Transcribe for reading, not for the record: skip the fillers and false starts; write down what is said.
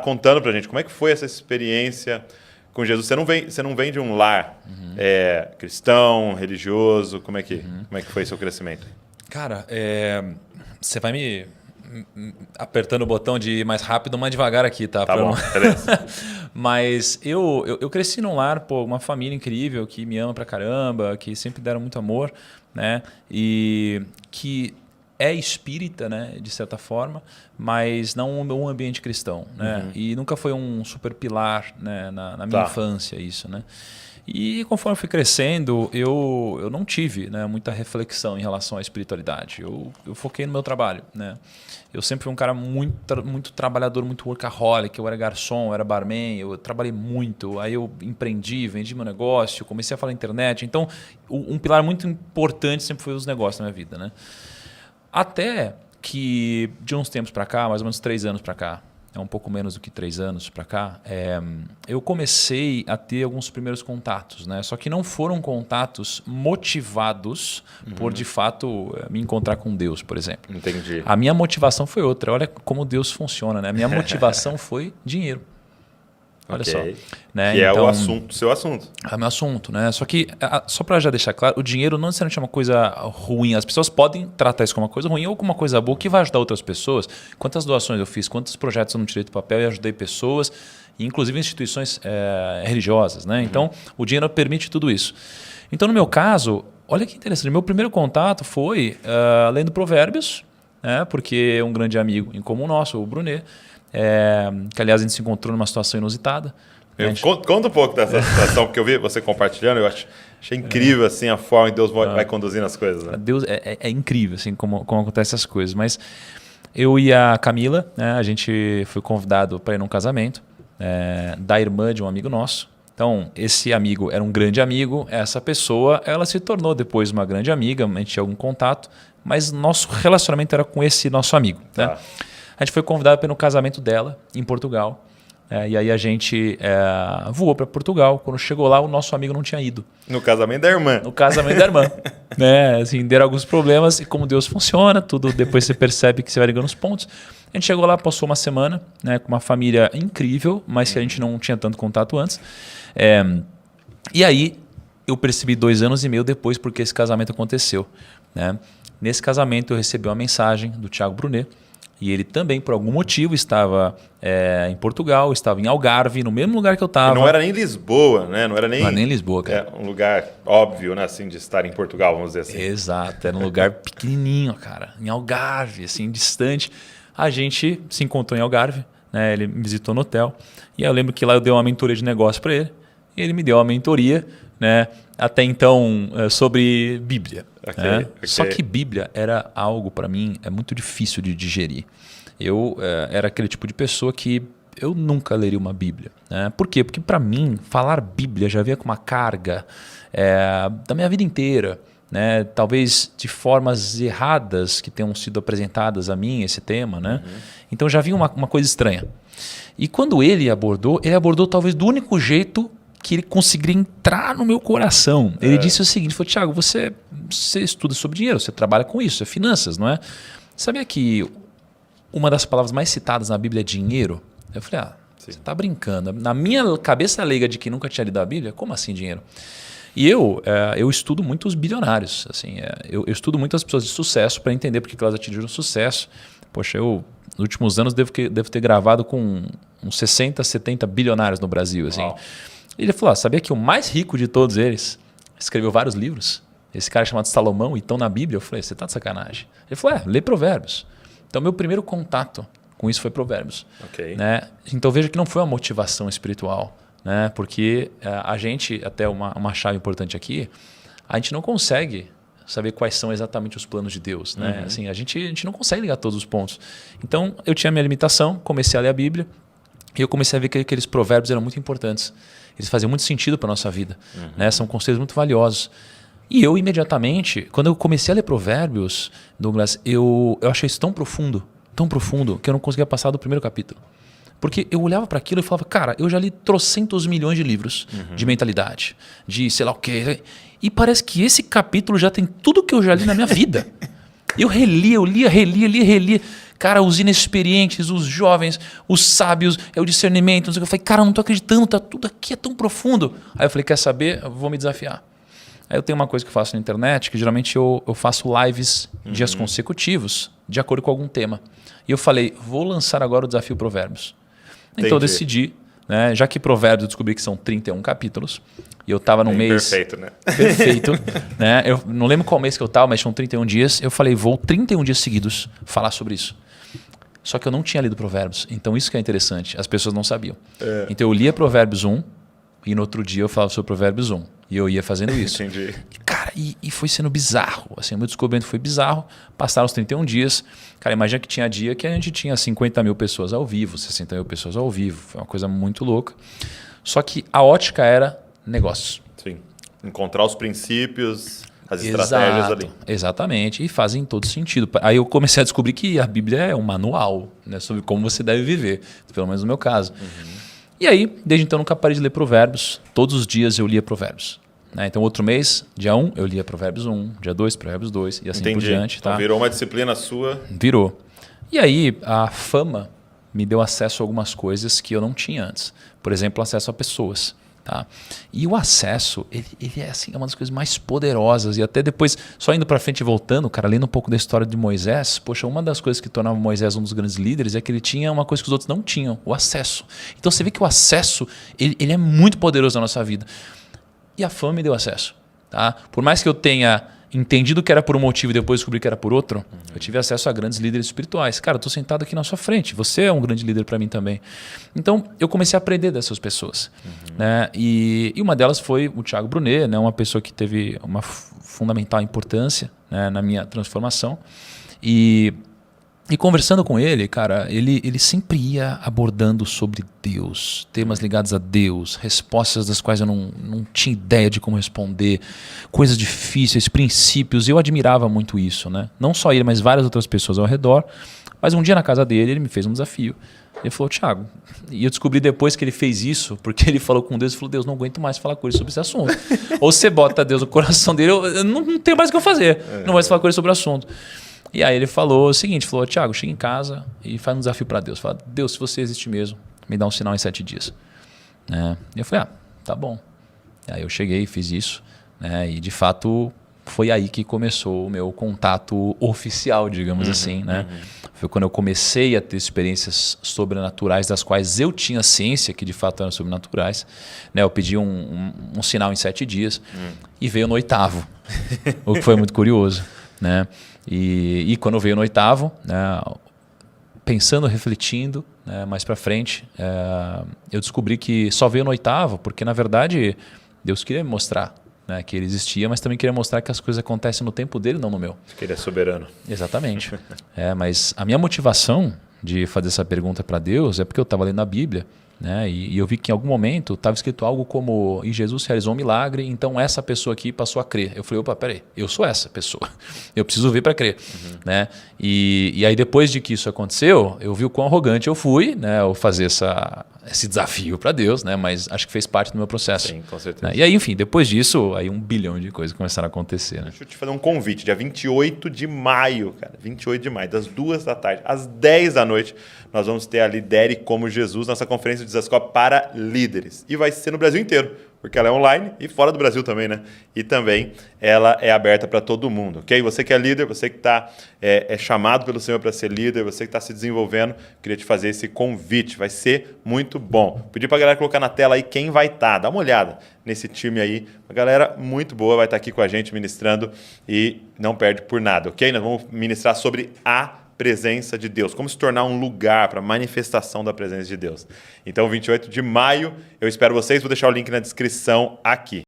contando pra gente como é que foi essa experiência com Jesus. Você não vem de um lar cristão, religioso. Como é que foi seu crescimento? Cara, você vai me apertando o botão de ir mais rápido ou mais devagar aqui, tá? Tá bom, beleza. Mas eu cresci num lar, uma família incrível que me ama pra caramba, que sempre deram muito amor, né? E que é espírita, né, de certa forma, mas não um ambiente cristão, né? E nunca foi um super pilar, né, na minha infância isso, né? E conforme eu fui crescendo, eu não tive, né, muita reflexão em relação à espiritualidade. Eu foquei no meu trabalho, né? Eu sempre fui um cara muito trabalhador, muito workaholic. Eu era garçom, eu era barman, eu trabalhei muito. Aí eu empreendi, vendi meu negócio, comecei a falar na internet. Então, um pilar muito importante sempre foi os negócios na minha vida, né? Até que de uns tempos para cá, mais ou menos 3 anos para cá, um pouco menos do que 3 anos para cá, eu comecei a ter alguns primeiros contatos, né? Só que não foram contatos motivados por, de fato, me encontrar com Deus, por exemplo. Entendi. A minha motivação foi outra. Olha como Deus funciona, né? A minha motivação foi dinheiro. Olha só. Né? Que então, é o seu assunto. É o meu assunto, né? Só que, só para já deixar claro, o dinheiro não necessariamente é uma coisa ruim. As pessoas podem tratar isso como uma coisa ruim ou como uma coisa boa que vai ajudar outras pessoas. Quantas doações eu fiz, quantos projetos eu não tirei do papel e ajudei pessoas, inclusive instituições religiosas, né? Então, o dinheiro permite tudo isso. Então, no meu caso, olha que interessante. Meu primeiro contato foi lendo Provérbios, né? Porque um grande amigo em comum nosso, o Brunet, que aliás a gente se encontrou numa situação inusitada. Conta um pouco dessa situação, porque eu vi você compartilhando, eu achei incrível assim, a forma que Deus vai conduzindo as coisas. Né? Deus é incrível assim, como acontecem as coisas. Mas eu e a Camila, né, a gente foi convidado para ir num casamento da irmã de um amigo nosso. Então, esse amigo era um grande amigo, essa pessoa ela se tornou depois uma grande amiga, a gente tinha algum contato, mas nosso relacionamento era com esse nosso amigo. Né? A gente foi convidado para ir no casamento dela, em Portugal. E aí a gente voou para Portugal. Quando chegou lá, o nosso amigo não tinha ido. No casamento da irmã. No casamento da irmã. Né? Assim, deram alguns problemas e como Deus funciona, tudo depois você percebe que você vai ligando os pontos. A gente chegou lá, passou uma semana, né, com uma família incrível, mas que a gente não tinha tanto contato antes. E aí eu percebi 2 anos e meio depois porque esse casamento aconteceu. Né? Nesse casamento eu recebi uma mensagem do Thiago Brunet. E ele também, por algum motivo, estava em Portugal, estava em Algarve, no mesmo lugar que eu estava. Não era nem Lisboa, né? Não era nem Lisboa, cara. Um lugar óbvio, né? Assim, de estar em Portugal, vamos dizer assim. Exato, era um lugar pequenininho, cara. Em Algarve, assim, distante. A gente se encontrou em Algarve, né? Ele me visitou no hotel. E aí eu lembro que lá eu dei uma mentoria de negócio para ele. E ele me deu uma mentoria, né? Até então, sobre Bíblia. Okay. Só que Bíblia era algo, para mim, muito difícil de digerir. Eu era aquele tipo de pessoa que eu nunca leria uma Bíblia. Né? Por quê? Porque, para mim, falar Bíblia já vinha com uma carga da minha vida inteira. Né? Talvez de formas erradas que tenham sido apresentadas a mim, esse tema. Né? Então, já vinha uma coisa estranha. E quando ele abordou talvez do único jeito que ele conseguiria entrar no meu coração. Ele disse o seguinte, falou, Thiago, você estuda sobre dinheiro, você trabalha com isso, é finanças, não é? Sabia que uma das palavras mais citadas na Bíblia é dinheiro? Eu falei, você está brincando. Na minha cabeça leiga de quem nunca tinha lido a Bíblia, como assim dinheiro? E eu estudo muito os bilionários. Assim, eu estudo muito as pessoas de sucesso para entender porque que elas atingiram sucesso. Poxa, nos últimos anos devo ter gravado com uns 60, 70 bilionários no Brasil. Assim. E ele falou, sabia que o mais rico de todos eles escreveu vários livros? Esse cara chamado Salomão, e estão na Bíblia? Eu falei, você está de sacanagem. Ele falou, lê Provérbios. Então, meu primeiro contato com isso foi Provérbios. Okay. Né? Então, veja que não foi uma motivação espiritual. Né? Porque a gente, até uma chave importante aqui, a gente não consegue saber quais são exatamente os planos de Deus. Né? Assim, a gente não consegue ligar todos os pontos. Então, eu tinha minha limitação, comecei a ler a Bíblia, e eu comecei a ver que aqueles provérbios eram muito importantes. Eles faziam muito sentido para a nossa vida. Né? São conselhos muito valiosos. E eu, imediatamente, quando eu comecei a ler provérbios, Douglas, eu achei isso tão profundo, que eu não conseguia passar do primeiro capítulo. Porque eu olhava para aquilo e falava, cara, eu já li trocentos milhões de livros de mentalidade, de sei lá o quê. E parece que esse capítulo já tem tudo que eu já li na minha vida. Eu relia, eu lia, relia. Cara, os inexperientes, os jovens, os sábios, é o discernimento. Não sei o que. Eu falei, cara, eu não tô acreditando, tá tudo aqui é tão profundo. Aí eu falei, quer saber? Eu vou me desafiar. Aí eu tenho uma coisa que eu faço na internet, que geralmente eu faço lives dias consecutivos, de acordo com algum tema. E eu falei, vou lançar agora o desafio Provérbios. Então eu decidi, né, já que Provérbios eu descobri que são 31 capítulos, e eu estava no mês... Perfeito, né? Perfeito. Né? Eu não lembro qual mês que eu estava, mas tinham 31 dias. Eu falei, vou 31 dias seguidos falar sobre isso. Só que eu não tinha lido Provérbios. Então isso que é interessante, as pessoas não sabiam. Então eu lia Provérbios 1, e no outro dia eu falava sobre Provérbios 1. E eu ia fazendo isso. Entendi. Cara, e foi sendo bizarro. Assim, o meu descobrimento foi bizarro. Passaram os 31 dias. Cara, imagina que tinha dia que a gente tinha 50 mil pessoas ao vivo, 60 mil pessoas ao vivo. Foi uma coisa muito louca. Só que a ótica era negócios. Sim. Encontrar os princípios, as estratégias ali. Exatamente. E fazem todo sentido. Aí eu comecei a descobrir que a Bíblia é um manual, né, sobre como você deve viver. Pelo menos no meu caso. E aí, desde então, nunca parei de ler Provérbios. Todos os dias eu lia Provérbios. Né? Então, outro mês, dia 1, eu lia Provérbios 1, dia 2, Provérbios 2, e assim por diante. Então, tá? virou uma disciplina sua. Virou. E aí, a fama me deu acesso a algumas coisas que eu não tinha antes. Por exemplo, acesso a pessoas. Tá? E o acesso, ele é assim, é uma das coisas mais poderosas. E até depois, só indo para frente e voltando, cara, lendo um pouco da história de Moisés, poxa, uma das coisas que tornava Moisés um dos grandes líderes é que ele tinha uma coisa que os outros não tinham, o acesso. Então você vê que o acesso, ele é muito poderoso na nossa vida. E a fama me deu acesso. Tá? Por mais que eu tenha entendido que era por um motivo e depois descobri que era por outro, eu tive acesso a grandes líderes espirituais. Cara, eu estou sentado aqui na sua frente, você é um grande líder para mim também. Então, eu comecei a aprender dessas pessoas. Né? E uma delas foi o Thiago Brunet, né? Uma pessoa que teve uma fundamental importância, né, na minha transformação. E conversando com ele, cara, ele sempre ia abordando sobre Deus, temas ligados a Deus, respostas das quais eu não tinha ideia de como responder, coisas difíceis, princípios. Eu admirava muito isso, né? Não só ele, mas várias outras pessoas ao redor. Mas um dia na casa dele, ele me fez um desafio. Ele falou, Thiago, e eu descobri depois que ele fez isso, porque ele falou com Deus e falou, Deus, não aguento mais falar com ele sobre esse assunto. Ou você bota Deus no coração dele, eu não tenho mais o que eu fazer, não vai falar com ele sobre o assunto. E aí ele falou o seguinte, falou, Thiago, chega em casa e faz um desafio para Deus. Fala, Deus, se você existe mesmo, me dá um sinal em 7 dias. Né? E eu falei, tá bom. E aí eu cheguei, fiz isso, né? E de fato foi aí que começou o meu contato oficial, digamos assim. Né? Foi quando eu comecei a ter experiências sobrenaturais das quais eu tinha ciência que de fato eram sobrenaturais. Né? Eu pedi um sinal em 7 dias e veio no 8º, o que foi muito curioso. Né? E quando veio no 8º, né, pensando, refletindo, né, mais para frente, eu descobri que só veio no 8º porque, na verdade, Deus queria me mostrar, né, que ele existia, mas também queria mostrar que as coisas acontecem no tempo dele, não no meu. Que ele é soberano. Exatamente. Mas a minha motivação de fazer essa pergunta para Deus é porque eu estava lendo a Bíblia, né, e eu vi que em algum momento estava escrito algo como, e Jesus realizou um milagre, então essa pessoa aqui passou a crer. Eu falei, opa, peraí, eu sou essa pessoa, eu preciso ver para crer. Né? E aí depois de que isso aconteceu, eu vi o quão arrogante eu fui, né, ao fazer esse desafio para Deus, né, mas acho que fez parte do meu processo. Sim, com certeza. Né? E aí, enfim, depois disso, aí 1 bilhão de coisas começaram a acontecer. Né? Deixa eu te fazer um convite, dia 28 de maio, cara, 28 de maio, das 2 da tarde às 10 da noite, nós vamos ter a Lidere como Jesus, nossa conferência de Zascope para líderes. E vai ser no Brasil inteiro, porque ela é online e fora do Brasil também, né? E também ela é aberta para todo mundo, ok? Você que é líder, você que está chamado pelo Senhor para ser líder, você que está se desenvolvendo, queria te fazer esse convite, vai ser muito bom. Pedir para a galera colocar na tela aí quem vai estar, dá uma olhada nesse time aí, uma galera muito boa vai estar aqui com a gente ministrando e não perde por nada, ok? Nós vamos ministrar sobre a presença de Deus, como se tornar um lugar para manifestação da presença de Deus. Então, 28 de maio, eu espero vocês, vou deixar o link na descrição aqui.